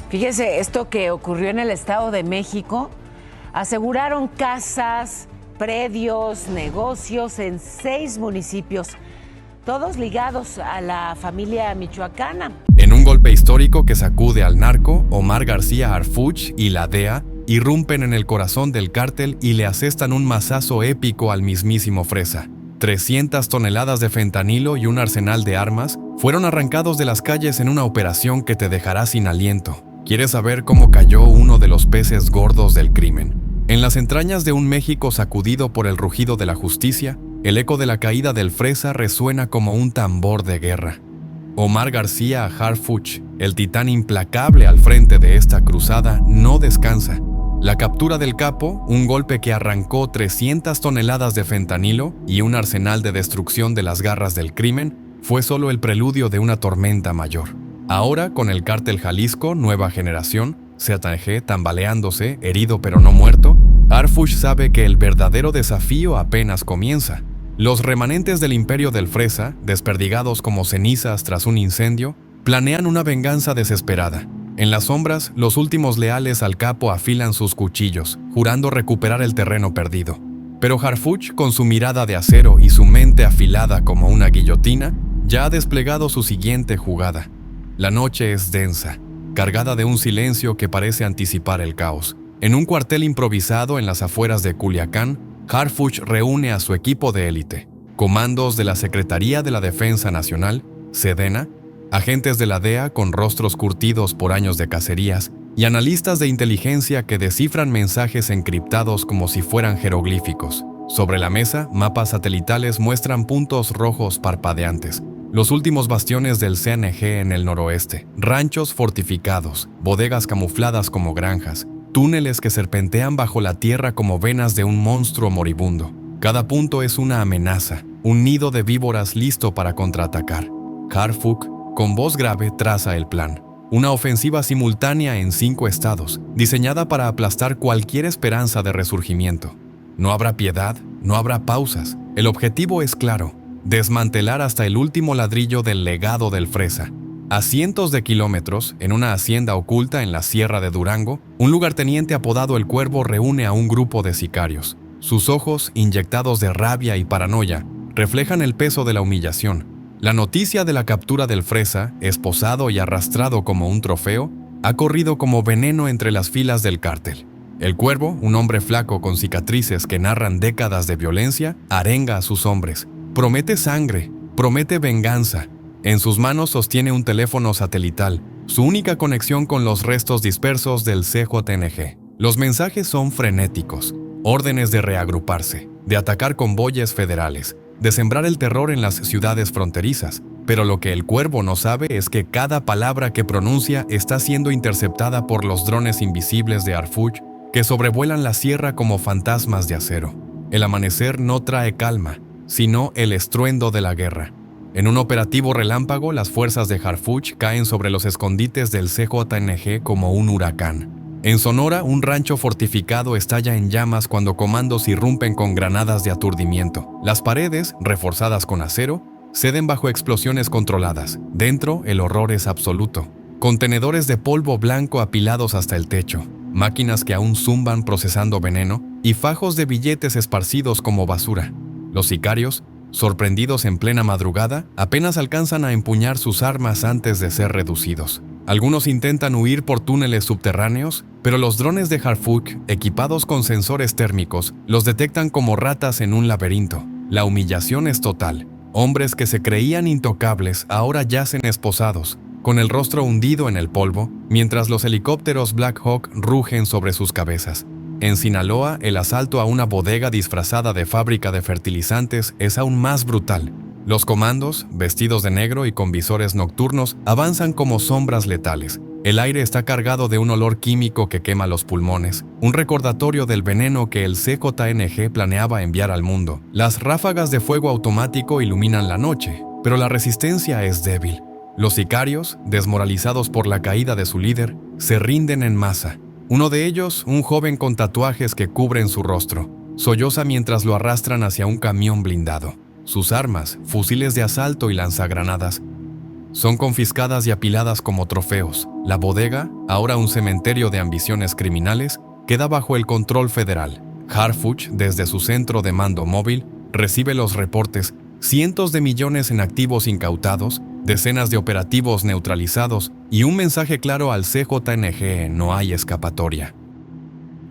Fíjese, esto que ocurrió en el Estado de México, aseguraron casas, predios, negocios en 6 municipios, todos ligados a la familia michoacana. En un golpe histórico que sacude al narco, Omar García Harfuch y la DEA irrumpen en el corazón del cártel y le asestan un mazazo épico al mismísimo Fresa. 300 toneladas de fentanilo y un arsenal de armas fueron arrancados de las calles en una operación que te dejará sin aliento. ¿Quieres saber cómo cayó uno de los peces gordos del crimen? En las entrañas de un México sacudido por el rugido de la justicia, el eco de la caída del Fresa resuena como un tambor de guerra. Omar García Harfuch, el titán implacable al frente de esta cruzada, no descansa. La captura del capo, un golpe que arrancó 300 toneladas de fentanilo y un arsenal de destrucción de las garras del crimen, fue solo el preludio de una tormenta mayor. Ahora, con el cártel Jalisco Nueva Generación, ZG tambaleándose, herido pero no muerto, Harfuch sabe que el verdadero desafío apenas comienza. Los remanentes del imperio del Fresa, desperdigados como cenizas tras un incendio, planean una venganza desesperada. En las sombras, los últimos leales al capo afilan sus cuchillos, jurando recuperar el terreno perdido. Pero Harfuch, con su mirada de acero y su mente afilada como una guillotina, ya ha desplegado su siguiente jugada. La noche es densa, cargada de un silencio que parece anticipar el caos. En un cuartel improvisado en las afueras de Culiacán, Harfuch reúne a su equipo de élite, comandos de la Secretaría de la Defensa Nacional, Sedena, agentes de la DEA con rostros curtidos por años de cacerías y analistas de inteligencia que descifran mensajes encriptados como si fueran jeroglíficos. Sobre la mesa, mapas satelitales muestran puntos rojos parpadeantes, los últimos bastiones del CNG en el noroeste, ranchos fortificados, bodegas camufladas como granjas, túneles que serpentean bajo la tierra como venas de un monstruo moribundo. Cada punto es una amenaza, un nido de víboras listo para contraatacar. Harfuch, con voz grave, traza el plan. Una ofensiva simultánea en 5 estados, diseñada para aplastar cualquier esperanza de resurgimiento. No habrá piedad, no habrá pausas. El objetivo es claro: desmantelar hasta el último ladrillo del legado del Fresa. A cientos de kilómetros, en una hacienda oculta en la Sierra de Durango, un lugarteniente apodado El Cuervo reúne a un grupo de sicarios. Sus ojos, inyectados de rabia y paranoia, reflejan el peso de la humillación. La noticia de la captura del Fresa, esposado y arrastrado como un trofeo, ha corrido como veneno entre las filas del cártel. El Cuervo, un hombre flaco con cicatrices que narran décadas de violencia, arenga a sus hombres. Promete sangre, promete venganza. En sus manos sostiene un teléfono satelital, su única conexión con los restos dispersos del CJNG. Los mensajes son frenéticos, órdenes de reagruparse, de atacar convoyes federales, de sembrar el terror en las ciudades fronterizas. Pero lo que el Cuervo no sabe es que cada palabra que pronuncia está siendo interceptada por los drones invisibles de Harfuch que sobrevuelan la sierra como fantasmas de acero. El amanecer no trae calma, sino el estruendo de la guerra. En un operativo relámpago, las fuerzas de Harfuch caen sobre los escondites del CJNG como un huracán. En Sonora, un rancho fortificado estalla en llamas cuando comandos irrumpen con granadas de aturdimiento. Las paredes, reforzadas con acero, ceden bajo explosiones controladas. Dentro, el horror es absoluto. Contenedores de polvo blanco apilados hasta el techo, máquinas que aún zumban procesando veneno y fajos de billetes esparcidos como basura. Los sicarios, sorprendidos en plena madrugada, apenas alcanzan a empuñar sus armas antes de ser reducidos. Algunos intentan huir por túneles subterráneos, pero los drones de Harfuch, equipados con sensores térmicos, los detectan como ratas en un laberinto. La humillación es total. Hombres que se creían intocables ahora yacen esposados, con el rostro hundido en el polvo, mientras los helicópteros Black Hawk rugen sobre sus cabezas. En Sinaloa, el asalto a una bodega disfrazada de fábrica de fertilizantes es aún más brutal. Los comandos, vestidos de negro y con visores nocturnos, avanzan como sombras letales. El aire está cargado de un olor químico que quema los pulmones, un recordatorio del veneno que el CJNG planeaba enviar al mundo. Las ráfagas de fuego automático iluminan la noche, pero la resistencia es débil. Los sicarios, desmoralizados por la caída de su líder, se rinden en masa. Uno de ellos, un joven con tatuajes que cubren su rostro, solloza mientras lo arrastran hacia un camión blindado. Sus armas, fusiles de asalto y lanzagranadas, Son confiscadas y apiladas como trofeos. La bodega, ahora un cementerio de ambiciones criminales, queda bajo el control federal. Harfuch, desde su centro de mando móvil, recibe los reportes: cientos de millones en activos incautados, decenas de operativos neutralizados y un mensaje claro al CJNG: no hay escapatoria.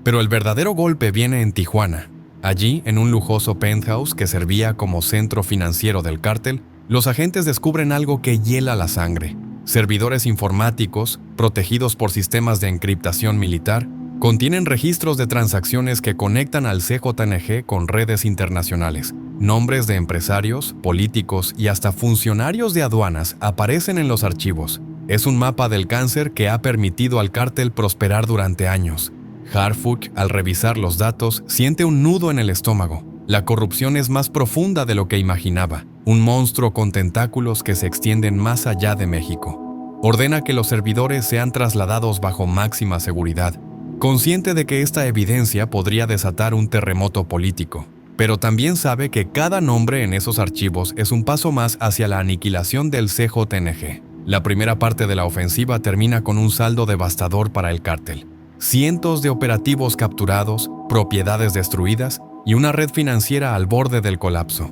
Pero el verdadero golpe viene en Tijuana. Allí, en un lujoso penthouse que servía como centro financiero del cártel, los agentes descubren algo que hiela la sangre. Servidores informáticos, protegidos por sistemas de encriptación militar, contienen registros de transacciones que conectan al CJNG con redes internacionales. Nombres de empresarios, políticos y hasta funcionarios de aduanas aparecen en los archivos. Es un mapa del cáncer que ha permitido al cártel prosperar durante años. Harfuch, al revisar los datos, siente un nudo en el estómago. La corrupción es más profunda de lo que imaginaba, un monstruo con tentáculos que se extienden más allá de México. Ordena que los servidores sean trasladados bajo máxima seguridad, consciente de que esta evidencia podría desatar un terremoto político. Pero también sabe que cada nombre en esos archivos es un paso más hacia la aniquilación del CJNG. La primera parte de la ofensiva termina con un saldo devastador para el cártel. Cientos de operativos capturados, propiedades destruidas y una red financiera al borde del colapso.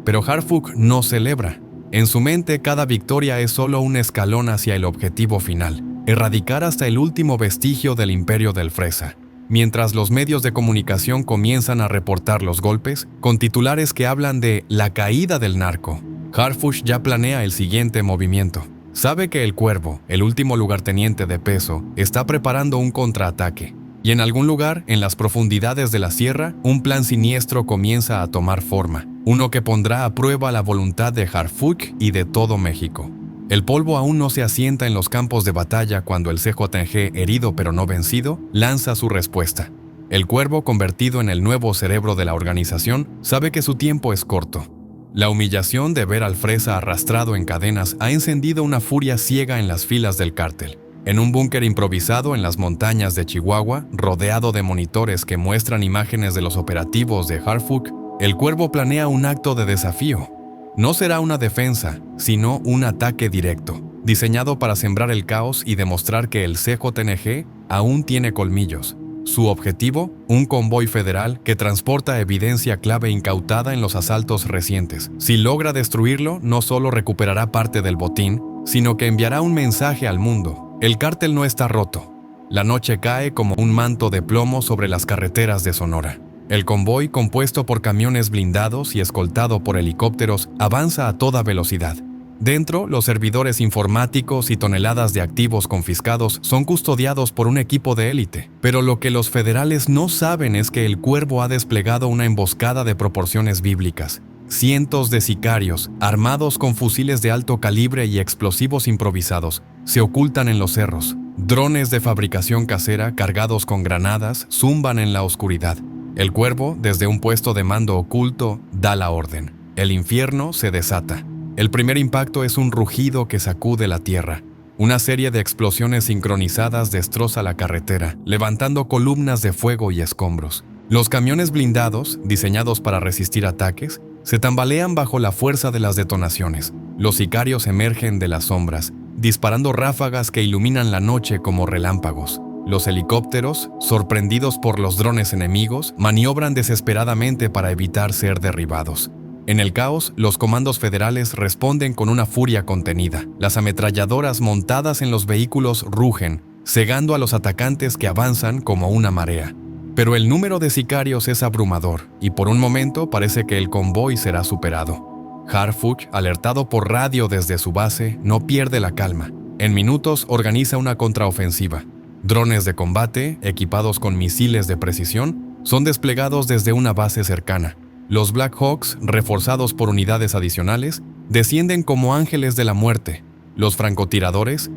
Pero Harfuch no celebra. En su mente, cada victoria es solo un escalón hacia el objetivo final: erradicar hasta el último vestigio del imperio del Fresa. Mientras los medios de comunicación comienzan a reportar los golpes, con titulares que hablan de la caída del narco, Harfuch ya planea el siguiente movimiento. Sabe que el Cuervo, el último lugarteniente de peso, está preparando un contraataque. Y en algún lugar, en las profundidades de la sierra, un plan siniestro comienza a tomar forma. Uno que pondrá a prueba la voluntad de Harfuch y de todo México. El polvo aún no se asienta en los campos de batalla cuando el CJNG, herido pero no vencido, lanza su respuesta. El Cuervo, convertido en el nuevo cerebro de la organización, sabe que su tiempo es corto. La humillación de ver al Fresa arrastrado en cadenas ha encendido una furia ciega en las filas del cártel. En un búnker improvisado en las montañas de Chihuahua, rodeado de monitores que muestran imágenes de los operativos de Harfuch, el Cuervo planea un acto de desafío. No será una defensa, sino un ataque directo, diseñado para sembrar el caos y demostrar que el CJNG aún tiene colmillos. Su objetivo, un convoy federal que transporta evidencia clave incautada en los asaltos recientes. Si logra destruirlo, no solo recuperará parte del botín, sino que enviará un mensaje al mundo: el cártel no está roto. La noche cae como un manto de plomo sobre las carreteras de Sonora. El convoy, compuesto por camiones blindados y escoltado por helicópteros, avanza a toda velocidad. Dentro, los servidores informáticos y toneladas de activos confiscados son custodiados por un equipo de élite. Pero lo que los federales no saben es que el Cuervo ha desplegado una emboscada de proporciones bíblicas. Cientos de sicarios, armados con fusiles de alto calibre y explosivos improvisados, se ocultan en los cerros. Drones de fabricación casera cargados con granadas zumban en la oscuridad. El Cuervo, desde un puesto de mando oculto, da la orden. El infierno se desata. El primer impacto es un rugido que sacude la tierra. Una serie de explosiones sincronizadas destroza la carretera, levantando columnas de fuego y escombros. Los camiones blindados, diseñados para resistir ataques, se tambalean bajo la fuerza de las detonaciones. Los sicarios emergen de las sombras, disparando ráfagas que iluminan la noche como relámpagos. Los helicópteros, sorprendidos por los drones enemigos, maniobran desesperadamente para evitar ser derribados. En el caos, los comandos federales responden con una furia contenida. Las ametralladoras montadas en los vehículos rugen, cegando a los atacantes que avanzan como una marea. Pero el número de sicarios es abrumador, y por un momento parece que el convoy será superado. Harfuch, alertado por radio desde su base, no pierde la calma. En minutos organiza una contraofensiva. Drones de combate, equipados con misiles de precisión, son desplegados desde una base cercana. Los Black Hawks, reforzados por unidades adicionales, descienden como ángeles de la muerte. Los francotiradores,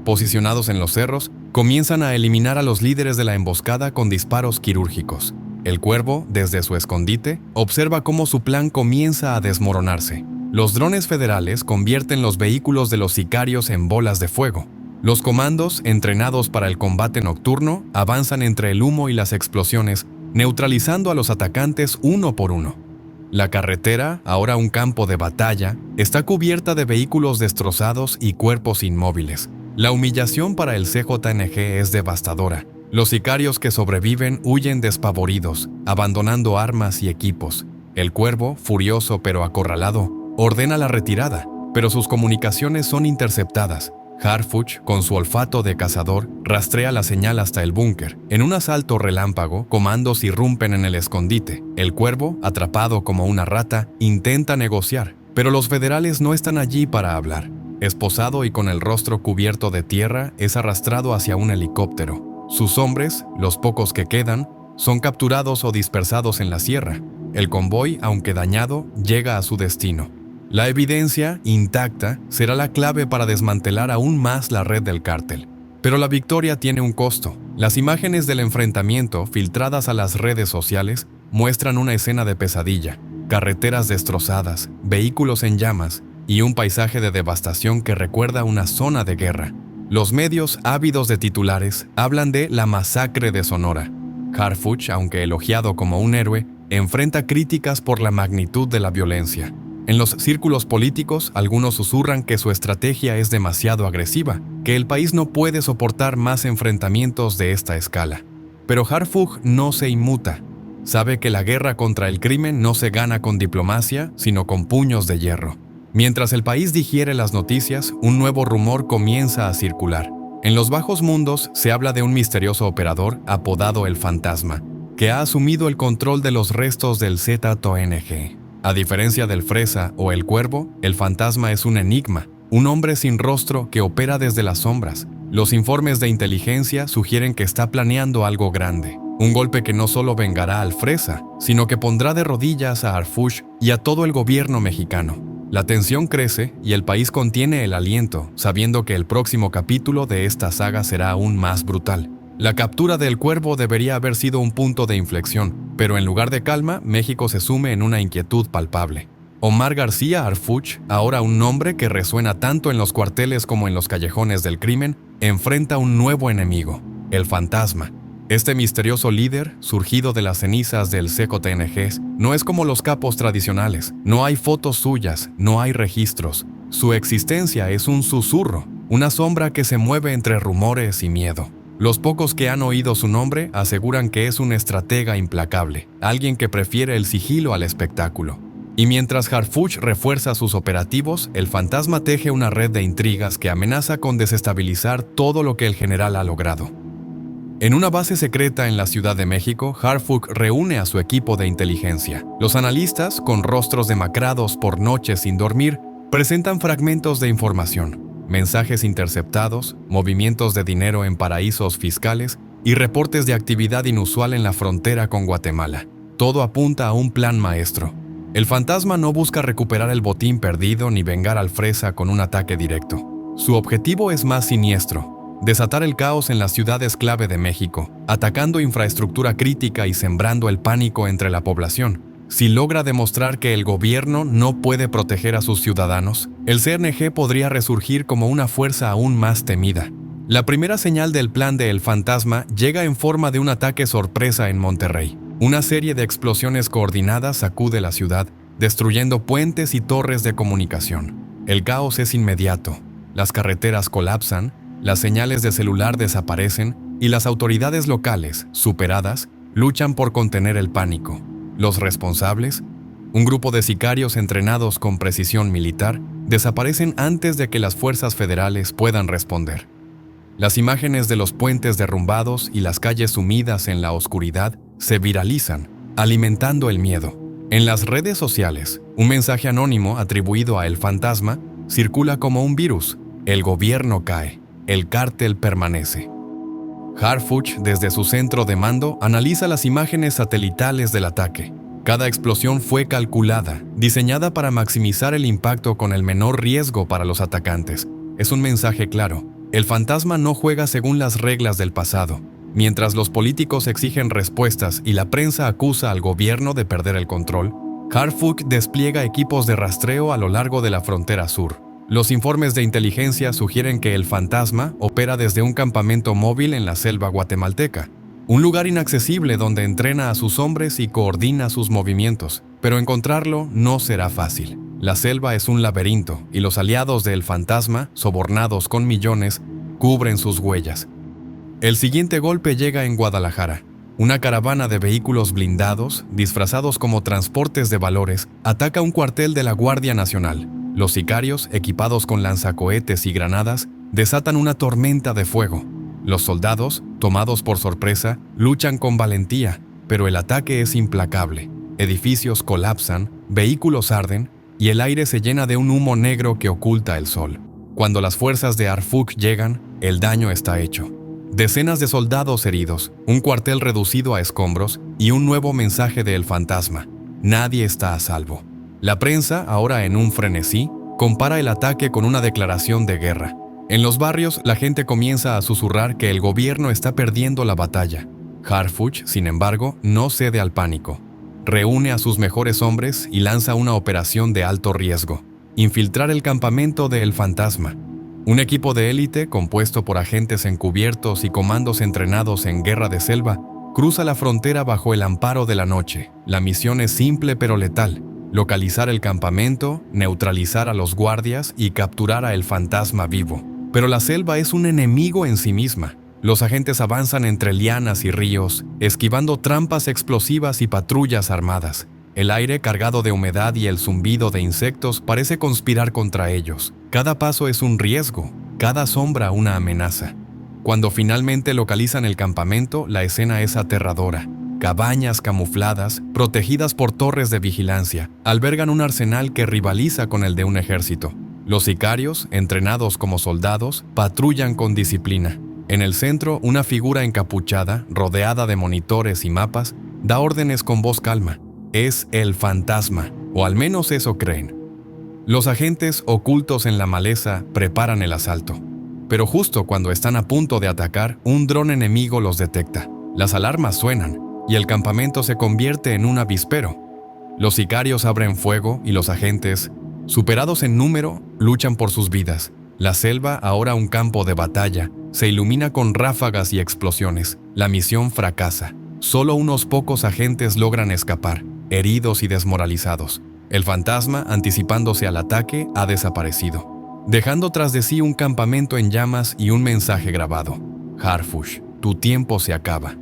posicionados en los cerros, comienzan a eliminar a los líderes de la emboscada con disparos quirúrgicos. El Cuervo, desde su escondite, observa cómo su plan comienza a desmoronarse. Los drones federales convierten los vehículos de los sicarios en bolas de fuego. Los comandos, entrenados para el combate nocturno, avanzan entre el humo y las explosiones, neutralizando a los atacantes uno por uno. La carretera, ahora un campo de batalla, está cubierta de vehículos destrozados y cuerpos inmóviles. La humillación para el CJNG es devastadora. Los sicarios que sobreviven huyen despavoridos, abandonando armas y equipos. El Cuervo, furioso pero acorralado, ordena la retirada, pero sus comunicaciones son interceptadas. Harfuch, con su olfato de cazador, rastrea la señal hasta el búnker. En un asalto relámpago, comandos irrumpen en el escondite. El Cuervo, atrapado como una rata, intenta negociar, pero los federales no están allí para hablar. Esposado y con el rostro cubierto de tierra, es arrastrado hacia un helicóptero. Sus hombres, los pocos que quedan, son capturados o dispersados en la sierra. El convoy, aunque dañado, llega a su destino. La evidencia, intacta, será la clave para desmantelar aún más la red del cártel. Pero la victoria tiene un costo. Las imágenes del enfrentamiento, filtradas a las redes sociales, muestran una escena de pesadilla. Carreteras destrozadas, vehículos en llamas y un paisaje de devastación que recuerda una zona de guerra. Los medios, ávidos de titulares, hablan de la masacre de Sonora. Harfuch, aunque elogiado como un héroe, enfrenta críticas por la magnitud de la violencia. En los círculos políticos, algunos susurran que su estrategia es demasiado agresiva, que el país no puede soportar más enfrentamientos de esta escala. Pero Harfuch no se inmuta. Sabe que la guerra contra el crimen no se gana con diplomacia, sino con puños de hierro. Mientras el país digiere las noticias, un nuevo rumor comienza a circular. En los bajos mundos se habla de un misterioso operador apodado el Fantasma, que ha asumido el control de los restos del ZTNG. A diferencia del Fresa o el Cuervo, el Fantasma es un enigma, un hombre sin rostro que opera desde las sombras. Los informes de inteligencia sugieren que está planeando algo grande, un golpe que no solo vengará al Fresa, sino que pondrá de rodillas a Harfuch y a todo el gobierno mexicano. La tensión crece y el país contiene el aliento, sabiendo que el próximo capítulo de esta saga será aún más brutal. La captura del Cuervo debería haber sido un punto de inflexión, pero en lugar de calma, México se sume en una inquietud palpable. Omar García Harfuch, ahora un nombre que resuena tanto en los cuarteles como en los callejones del crimen, enfrenta un nuevo enemigo, el Fantasma. Este misterioso líder, surgido de las cenizas del CJNG, no es como los capos tradicionales. No hay fotos suyas, no hay registros. Su existencia es un susurro, una sombra que se mueve entre rumores y miedo. Los pocos que han oído su nombre aseguran que es un estratega implacable, alguien que prefiere el sigilo al espectáculo. Y mientras Harfuch refuerza sus operativos, el Fantasma teje una red de intrigas que amenaza con desestabilizar todo lo que el general ha logrado. En una base secreta en la Ciudad de México, Harfuch reúne a su equipo de inteligencia. Los analistas, con rostros demacrados por noches sin dormir, presentan fragmentos de información. Mensajes interceptados, movimientos de dinero en paraísos fiscales y reportes de actividad inusual en la frontera con Guatemala. Todo apunta a un plan maestro. El Fantasma no busca recuperar el botín perdido ni vengar al Fresa con un ataque directo. Su objetivo es más siniestro: desatar el caos en las ciudades clave de México, atacando infraestructura crítica y sembrando el pánico entre la población. Si logra demostrar que el gobierno no puede proteger a sus ciudadanos, el CNG podría resurgir como una fuerza aún más temida. La primera señal del plan de El Fantasma llega en forma de un ataque sorpresa en Monterrey. Una serie de explosiones coordinadas sacude la ciudad, destruyendo puentes y torres de comunicación. El caos es inmediato. Las carreteras colapsan, las señales de celular desaparecen y las autoridades locales, superadas, luchan por contener el pánico. Los responsables, un grupo de sicarios entrenados con precisión militar, desaparecen antes de que las fuerzas federales puedan responder. Las imágenes de los puentes derrumbados y las calles sumidas en la oscuridad se viralizan, alimentando el miedo. En las redes sociales, un mensaje anónimo atribuido a El Fantasma circula como un virus. El gobierno cae, el cártel permanece. Harfuch, desde su centro de mando, analiza las imágenes satelitales del ataque. Cada explosión fue calculada, diseñada para maximizar el impacto con el menor riesgo para los atacantes. Es un mensaje claro: el Fantasma no juega según las reglas del pasado. Mientras los políticos exigen respuestas y la prensa acusa al gobierno de perder el control, Harfuch despliega equipos de rastreo a lo largo de la frontera sur. Los informes de inteligencia sugieren que el Fantasma opera desde un campamento móvil en la selva guatemalteca, un lugar inaccesible donde entrena a sus hombres y coordina sus movimientos. pero encontrarlo no será fácil. La selva es un laberinto y los aliados del fantasma, sobornados con millones, cubren sus huellas. El siguiente golpe llega en Guadalajara. Una caravana de vehículos blindados, disfrazados como transportes de valores, ataca un cuartel de la Guardia Nacional. Los sicarios, equipados con lanzacohetes y granadas, desatan una tormenta de fuego. Los soldados, tomados por sorpresa, luchan con valentía, pero el ataque es implacable. Edificios colapsan, vehículos arden y el aire se llena de un humo negro que oculta el sol. Cuando las fuerzas de Harfuch llegan, el daño está hecho. Decenas de soldados heridos, un cuartel reducido a escombros y un nuevo mensaje del fantasma. Nadie está a salvo. La prensa, ahora en un frenesí, compara el ataque con una declaración de guerra. En los barrios, la gente comienza a susurrar que el gobierno está perdiendo la batalla. Harfuch, sin embargo, no cede al pánico. Reúne a sus mejores hombres y lanza una operación de alto riesgo: infiltrar el campamento de El Fantasma. Un equipo de élite, compuesto por agentes encubiertos y comandos entrenados en guerra de selva, cruza la frontera bajo el amparo de la noche. La misión es simple pero letal: localizar el campamento, neutralizar a los guardias y capturar a El Fantasma vivo. Pero la selva es un enemigo en sí misma. Los agentes avanzan entre lianas y ríos, esquivando trampas explosivas y patrullas armadas. El aire cargado de humedad y el zumbido de insectos parece conspirar contra ellos. Cada paso es un riesgo, cada sombra una amenaza. Cuando finalmente localizan el campamento, la escena es aterradora. Cabañas camufladas, protegidas por torres de vigilancia, albergan un arsenal que rivaliza con el de un ejército. Los sicarios, entrenados como soldados, patrullan con disciplina. En el centro, una figura encapuchada, rodeada de monitores y mapas, da órdenes con voz calma. Es el fantasma, o al menos eso creen. Los agentes, ocultos en la maleza, preparan el asalto. Pero justo cuando están a punto de atacar, un dron enemigo los detecta. Las alarmas suenan, y el campamento se convierte en un avispero. Los sicarios abren fuego y los agentes, superados en número, luchan por sus vidas. La selva, ahora un campo de batalla, se ilumina con ráfagas y explosiones. La misión fracasa. Solo unos pocos agentes logran escapar, heridos y desmoralizados. El fantasma, anticipándose al ataque, ha desaparecido, dejando tras de sí un campamento en llamas y un mensaje grabado: Harfuch, tu tiempo se acaba.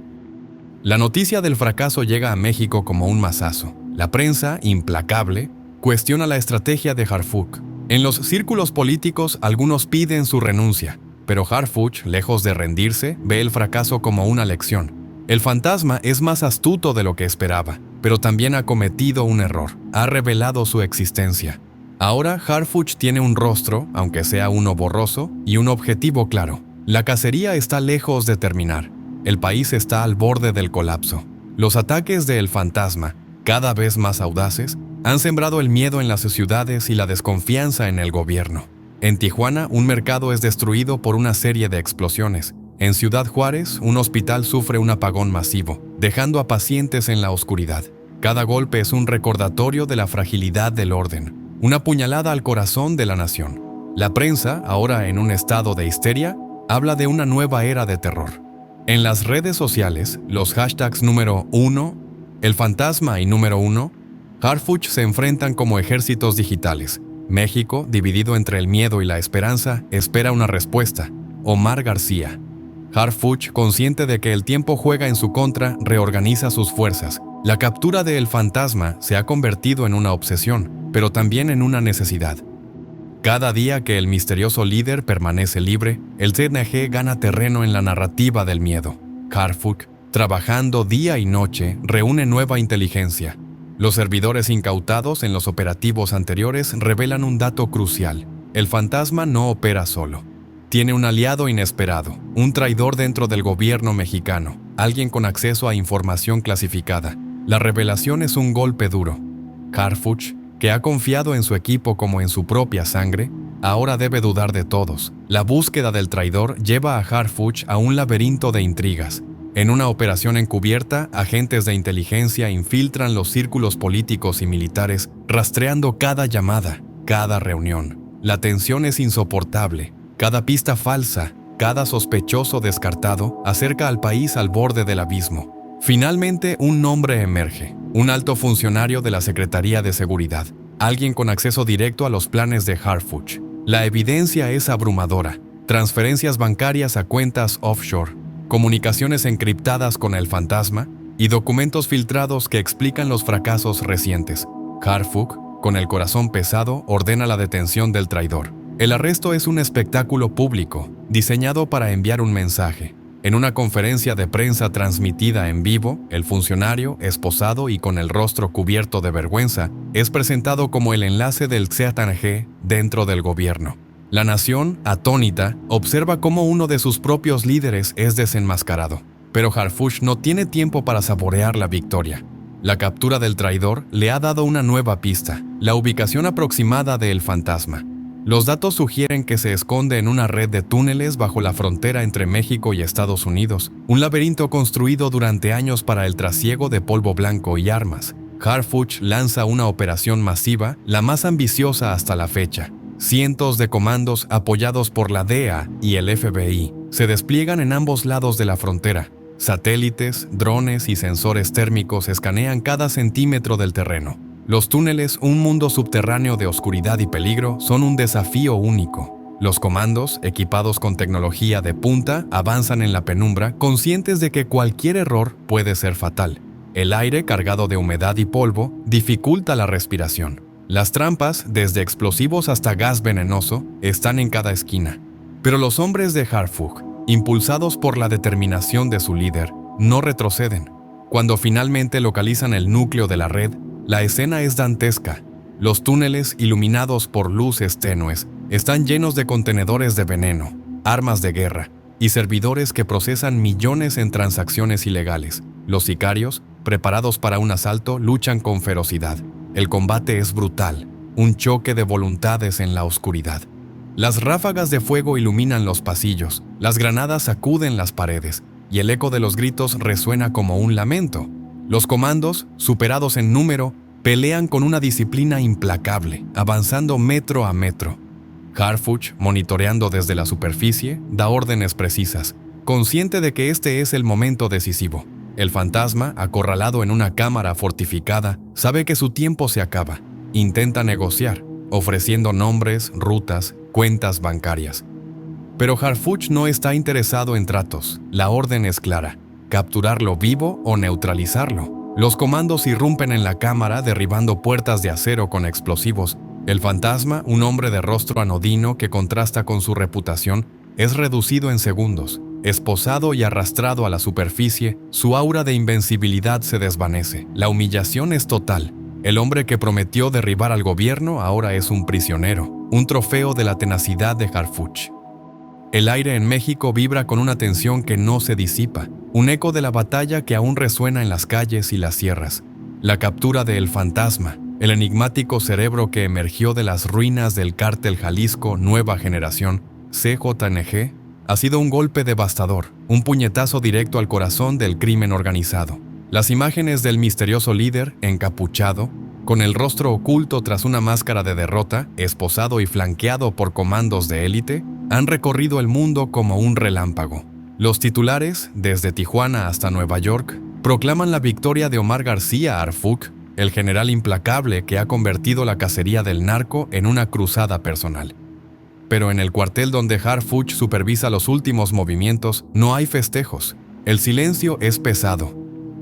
La noticia del fracaso llega a México como un mazazo. La prensa, implacable, cuestiona la estrategia de Harfuch. En los círculos políticos, algunos piden su renuncia, pero Harfuch, lejos de rendirse, ve el fracaso como una lección. El fantasma es más astuto de lo que esperaba, pero también ha cometido un error. Ha revelado su existencia. Ahora Harfuch tiene un rostro, aunque sea uno borroso, y un objetivo claro. La cacería está lejos de terminar. El país está al borde del colapso. Los ataques de El Fantasma, cada vez más audaces, han sembrado el miedo en las ciudades y la desconfianza en el gobierno. En Tijuana, un mercado es destruido por una serie de explosiones. En Ciudad Juárez, un hospital sufre un apagón masivo, dejando a pacientes en la oscuridad. Cada golpe es un recordatorio de la fragilidad del orden, una puñalada al corazón de la nación. La prensa, ahora en un estado de histeria, habla de una nueva era de terror. En las redes sociales, los hashtags número 1, El Fantasma y número 1, Harfuch se enfrentan como ejércitos digitales. México, dividido entre el miedo y la esperanza, espera una respuesta. Omar García. Harfuch, consciente de que el tiempo juega en su contra, reorganiza sus fuerzas. La captura de El Fantasma se ha convertido en una obsesión, pero también en una necesidad. Cada día que el misterioso líder permanece libre, el CNG gana terreno en la narrativa del miedo. Harfuch, trabajando día y noche, reúne nueva inteligencia. Los servidores incautados en los operativos anteriores revelan un dato crucial: el fantasma no opera solo. Tiene un aliado inesperado, un traidor dentro del gobierno mexicano, alguien con acceso a información clasificada. La revelación es un golpe duro. Harfuch, que ha confiado en su equipo como en su propia sangre, ahora debe dudar de todos. La búsqueda del traidor lleva a Harfuch a un laberinto de intrigas. En una operación encubierta, agentes de inteligencia infiltran los círculos políticos y militares, rastreando cada llamada, cada reunión. La tensión es insoportable. Cada pista falsa, cada sospechoso descartado, acerca al país al borde del abismo. Finalmente, un nombre emerge: un alto funcionario de la Secretaría de Seguridad, alguien con acceso directo a los planes de Harfuch. La evidencia es abrumadora. Transferencias bancarias a cuentas offshore, comunicaciones encriptadas con el fantasma y documentos filtrados que explican los fracasos recientes. Harfuch, con el corazón pesado, ordena la detención del traidor. El arresto es un espectáculo público, diseñado para enviar un mensaje. En una conferencia de prensa transmitida en vivo, el funcionario, esposado y con el rostro cubierto de vergüenza, es presentado como el enlace del ZTANG dentro del gobierno. La nación, atónita, observa cómo uno de sus propios líderes es desenmascarado. Pero Harfuch no tiene tiempo para saborear la victoria. La captura del traidor le ha dado una nueva pista, la ubicación aproximada del fantasma. Los datos sugieren que se esconde en una red de túneles bajo la frontera entre México y Estados Unidos, un laberinto construido durante años para el trasiego de polvo blanco y armas. Harfuch lanza una operación masiva, la más ambiciosa hasta la fecha. Cientos de comandos apoyados por la DEA y el FBI se despliegan en ambos lados de la frontera. Satélites, drones y sensores térmicos escanean cada centímetro del terreno. Los túneles, un mundo subterráneo de oscuridad y peligro, son un desafío único. Los comandos, equipados con tecnología de punta, avanzan en la penumbra, conscientes de que cualquier error puede ser fatal. El aire, cargado de humedad y polvo, dificulta la respiración. Las trampas, desde explosivos hasta gas venenoso, están en cada esquina. Pero los hombres de Harfuch, impulsados por la determinación de su líder, no retroceden. Cuando finalmente localizan el núcleo de la red, la escena es dantesca. Los túneles, iluminados por luces tenues, están llenos de contenedores de veneno, armas de guerra y servidores que procesan millones en transacciones ilegales. Los sicarios, preparados para un asalto, luchan con ferocidad. El combate es brutal, un choque de voluntades en la oscuridad. Las ráfagas de fuego iluminan los pasillos, las granadas sacuden las paredes y el eco de los gritos resuena como un lamento. Los comandos, superados en número, pelean con una disciplina implacable, avanzando metro a metro. Harfuch, monitoreando desde la superficie, da órdenes precisas, consciente de que este es el momento decisivo. El fantasma, acorralado en una cámara fortificada, sabe que su tiempo se acaba. Intenta negociar, ofreciendo nombres, rutas, cuentas bancarias. Pero Harfuch no está interesado en tratos. La orden es clara: capturarlo vivo o neutralizarlo. Los comandos irrumpen en la cámara, derribando puertas de acero con explosivos. El fantasma, un hombre de rostro anodino que contrasta con su reputación, es reducido en segundos. Esposado y arrastrado a la superficie, su aura de invencibilidad se desvanece. La humillación es total. El hombre que prometió derribar al gobierno ahora es un prisionero, un trofeo de la tenacidad de Harfuch. El aire en México vibra con una tensión que no se disipa, un eco de la batalla que aún resuena en las calles y las sierras. La captura de El Fantasma, el enigmático cerebro que emergió de las ruinas del cártel Jalisco Nueva Generación, CJNG, ha sido un golpe devastador, un puñetazo directo al corazón del crimen organizado. Las imágenes del misterioso líder, encapuchado, con el rostro oculto tras una máscara de derrota, esposado y flanqueado por comandos de élite, han recorrido el mundo como un relámpago. Los titulares, desde Tijuana hasta Nueva York, proclaman la victoria de Omar García Harfuch, el general implacable que ha convertido la cacería del narco en una cruzada personal. Pero en el cuartel donde Harfuch supervisa los últimos movimientos, no hay festejos. El silencio es pesado,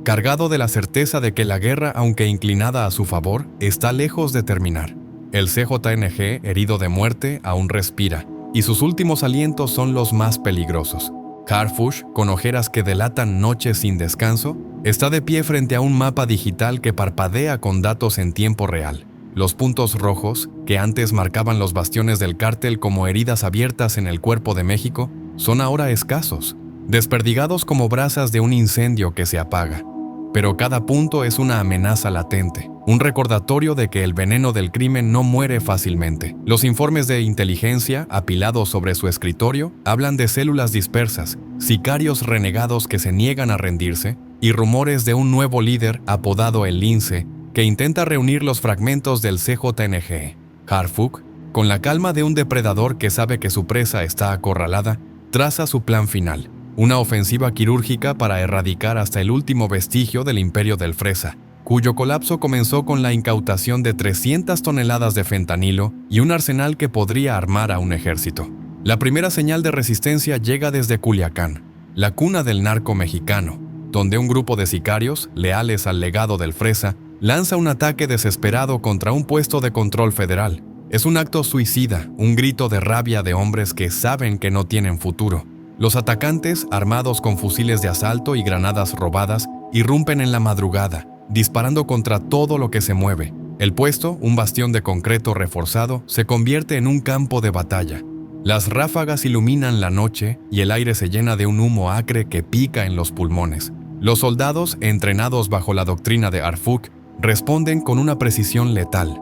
cargado de la certeza de que la guerra, aunque inclinada a su favor, está lejos de terminar. El CJNG, herido de muerte, aún respira, y sus últimos alientos son los más peligrosos. Harfuch, con ojeras que delatan noches sin descanso, está de pie frente a un mapa digital que parpadea con datos en tiempo real. Los puntos rojos, que antes marcaban los bastiones del cártel como heridas abiertas en el cuerpo de México, son ahora escasos, desperdigados como brasas de un incendio que se apaga. Pero cada punto es una amenaza latente, un recordatorio de que el veneno del crimen no muere fácilmente. Los informes de inteligencia, apilados sobre su escritorio, hablan de células dispersas, sicarios renegados que se niegan a rendirse, y rumores de un nuevo líder apodado el Lince, que intenta reunir los fragmentos del CJNG. Harfuch, con la calma de un depredador que sabe que su presa está acorralada, traza su plan final. Una ofensiva quirúrgica para erradicar hasta el último vestigio del imperio del Fresa, cuyo colapso comenzó con la incautación de 300 toneladas de fentanilo y un arsenal que podría armar a un ejército. La primera señal de resistencia llega desde Culiacán, la cuna del narco mexicano, donde un grupo de sicarios, leales al legado del Fresa, lanza un ataque desesperado contra un puesto de control federal. Es un acto suicida, un grito de rabia de hombres que saben que no tienen futuro. Los atacantes, armados con fusiles de asalto y granadas robadas, irrumpen en la madrugada, disparando contra todo lo que se mueve. El puesto, un bastión de concreto reforzado, se convierte en un campo de batalla. Las ráfagas iluminan la noche y el aire se llena de un humo acre que pica en los pulmones. Los soldados, entrenados bajo la doctrina de Harfuch, responden con una precisión letal.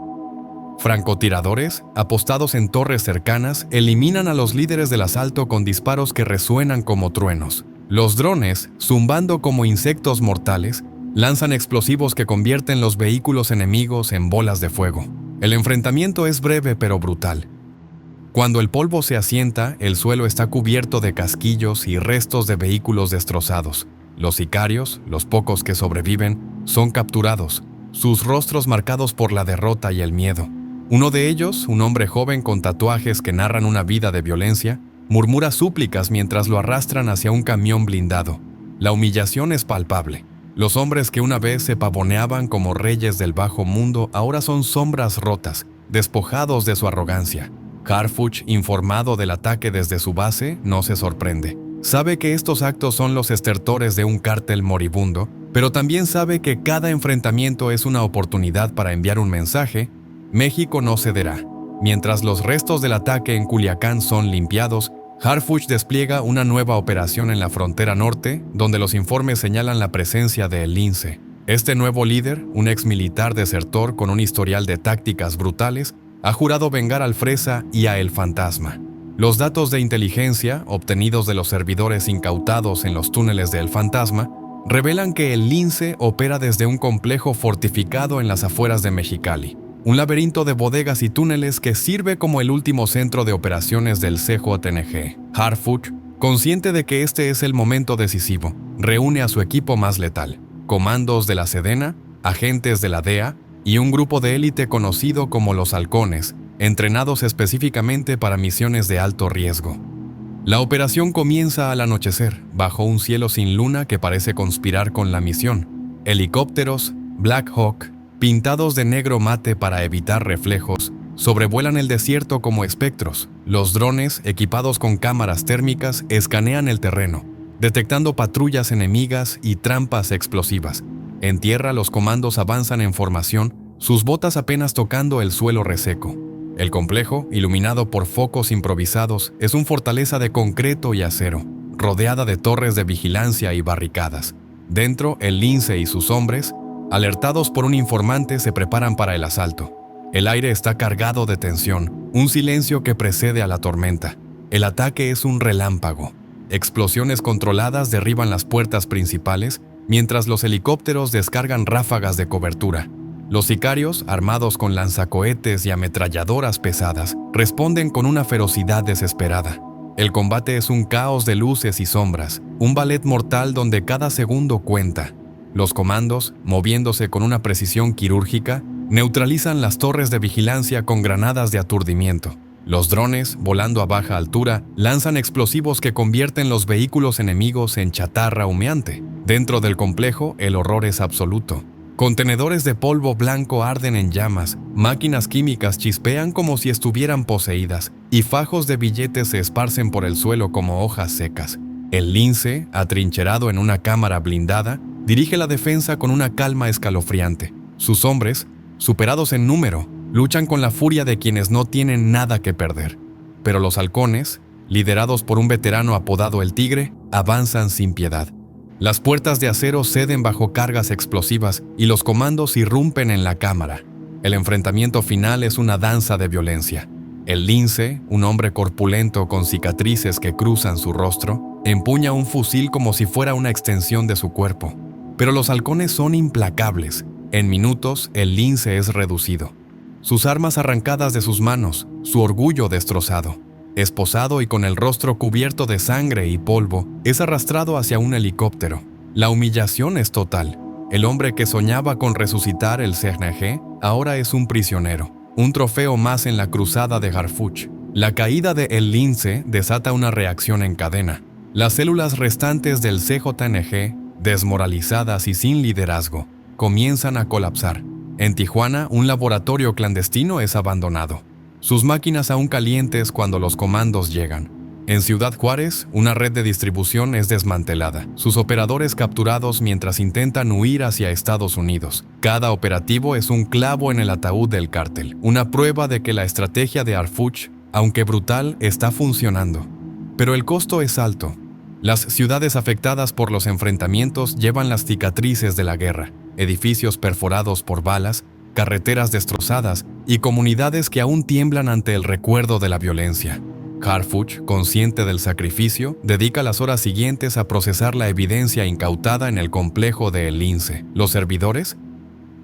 Francotiradores, apostados en torres cercanas, eliminan a los líderes del asalto con disparos que resuenan como truenos. Los drones, zumbando como insectos mortales, lanzan explosivos que convierten los vehículos enemigos en bolas de fuego. El enfrentamiento es breve pero brutal. Cuando el polvo se asienta, el suelo está cubierto de casquillos y restos de vehículos destrozados. Los sicarios, los pocos que sobreviven, son capturados, sus rostros marcados por la derrota y el miedo. Uno de ellos, un hombre joven con tatuajes que narran una vida de violencia, murmura súplicas mientras lo arrastran hacia un camión blindado. La humillación es palpable. Los hombres que una vez se pavoneaban como reyes del bajo mundo ahora son sombras rotas, despojados de su arrogancia. Harfuch, informado del ataque desde su base, no se sorprende. Sabe que estos actos son los estertores de un cártel moribundo, pero también sabe que cada enfrentamiento es una oportunidad para enviar un mensaje: México no cederá. Mientras los restos del ataque en Culiacán son limpiados, Harfuch despliega una nueva operación en la frontera norte, donde los informes señalan la presencia de El Lince. Este nuevo líder, un exmilitar desertor con un historial de tácticas brutales, ha jurado vengar al Fresa y a El Fantasma. Los datos de inteligencia, obtenidos de los servidores incautados en los túneles de El Fantasma, revelan que El Lince opera desde un complejo fortificado en las afueras de Mexicali. Un laberinto de bodegas y túneles que sirve como el último centro de operaciones del CJNG. Harfuch, consciente de que este es el momento decisivo, reúne a su equipo más letal: comandos de la Sedena, agentes de la DEA y un grupo de élite conocido como los Halcones, entrenados específicamente para misiones de alto riesgo. La operación comienza al anochecer, bajo un cielo sin luna que parece conspirar con la misión. Helicópteros, Black Hawk, pintados de negro mate para evitar reflejos, sobrevuelan el desierto como espectros. Los drones, equipados con cámaras térmicas, escanean el terreno, detectando patrullas enemigas y trampas explosivas. En tierra, los comandos avanzan en formación, sus botas apenas tocando el suelo reseco. El complejo, iluminado por focos improvisados, es una fortaleza de concreto y acero, rodeada de torres de vigilancia y barricadas. Dentro, El Lince y sus hombres, alertados por un informante, se preparan para el asalto. El aire está cargado de tensión, un silencio que precede a la tormenta. El ataque es un relámpago. Explosiones controladas derriban las puertas principales, mientras los helicópteros descargan ráfagas de cobertura. Los sicarios, armados con lanzacohetes y ametralladoras pesadas, responden con una ferocidad desesperada. El combate es un caos de luces y sombras, un ballet mortal donde cada segundo cuenta. Los comandos, moviéndose con una precisión quirúrgica, neutralizan las torres de vigilancia con granadas de aturdimiento. Los drones, volando a baja altura, lanzan explosivos que convierten los vehículos enemigos en chatarra humeante. Dentro del complejo, el horror es absoluto. Contenedores de polvo blanco arden en llamas, máquinas químicas chispean como si estuvieran poseídas, y fajos de billetes se esparcen por el suelo como hojas secas. El Lince, atrincherado en una cámara blindada, dirige la defensa con una calma escalofriante. Sus hombres, superados en número, luchan con la furia de quienes no tienen nada que perder. Pero los halcones, liderados por un veterano apodado El Tigre, avanzan sin piedad. Las puertas de acero ceden bajo cargas explosivas y los comandos irrumpen en la cámara. El enfrentamiento final es una danza de violencia. El Lince, un hombre corpulento con cicatrices que cruzan su rostro, empuña un fusil como si fuera una extensión de su cuerpo. Pero los halcones son implacables. En minutos, el Lince es reducido. Sus armas arrancadas de sus manos, su orgullo destrozado. Esposado y con el rostro cubierto de sangre y polvo, es arrastrado hacia un helicóptero. La humillación es total. El hombre que soñaba con resucitar el CNG ahora es un prisionero, un trofeo más en la cruzada de Harfuch. La caída de El Lince desata una reacción en cadena. Las células restantes del CJNG, desmoralizadas y sin liderazgo, comienzan a colapsar. En Tijuana, un laboratorio clandestino es abandonado. Sus máquinas aún calientes cuando los comandos llegan. En Ciudad Juárez, una red de distribución es desmantelada. Sus operadores capturados mientras intentan huir hacia Estados Unidos. Cada operativo es un clavo en el ataúd del cártel. Una prueba de que la estrategia de Harfuch, aunque brutal, está funcionando. Pero el costo es alto. Las ciudades afectadas por los enfrentamientos llevan las cicatrices de la guerra. Edificios perforados por balas, carreteras destrozadas y comunidades que aún tiemblan ante el recuerdo de la violencia. Harfuch, consciente del sacrificio, dedica las horas siguientes a procesar la evidencia incautada en el complejo de El Lince. Los servidores,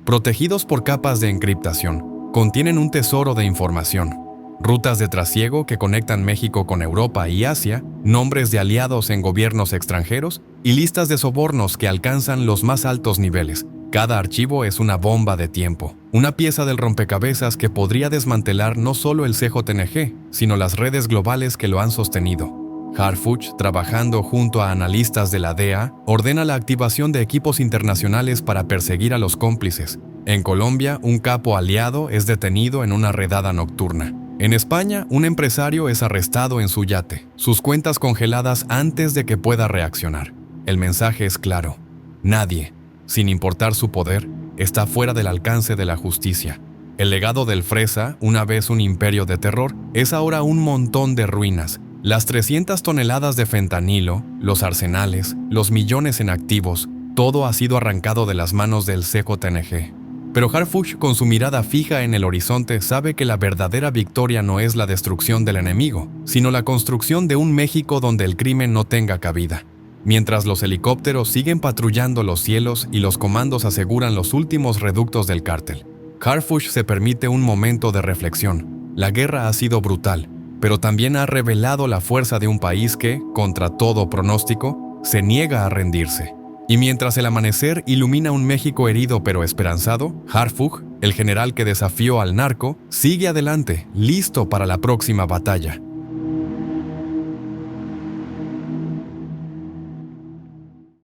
protegidos por capas de encriptación, contienen un tesoro de información. Rutas de trasiego que conectan México con Europa y Asia, nombres de aliados en gobiernos extranjeros y listas de sobornos que alcanzan los más altos niveles. Cada archivo es una bomba de tiempo, una pieza del rompecabezas que podría desmantelar no solo el CJNG, sino las redes globales que lo han sostenido. Harfuch, trabajando junto a analistas de la DEA, ordena la activación de equipos internacionales para perseguir a los cómplices. En Colombia, un capo aliado es detenido en una redada nocturna. En España, un empresario es arrestado en su yate, sus cuentas congeladas antes de que pueda reaccionar. El mensaje es claro: nadie, sin importar su poder, está fuera del alcance de la justicia. El legado del Fresa, una vez un imperio de terror, es ahora un montón de ruinas. Las 300 toneladas de fentanilo, los arsenales, los millones en activos, todo ha sido arrancado de las manos del CJNG. Pero Harfuch, con su mirada fija en el horizonte, sabe que la verdadera victoria no es la destrucción del enemigo, sino la construcción de un México donde el crimen no tenga cabida. Mientras los helicópteros siguen patrullando los cielos y los comandos aseguran los últimos reductos del cártel, Harfuch se permite un momento de reflexión. La guerra ha sido brutal, pero también ha revelado la fuerza de un país que, contra todo pronóstico, se niega a rendirse. Y mientras el amanecer ilumina un México herido pero esperanzado, Harfuch, el general que desafió al narco, sigue adelante, listo para la próxima batalla.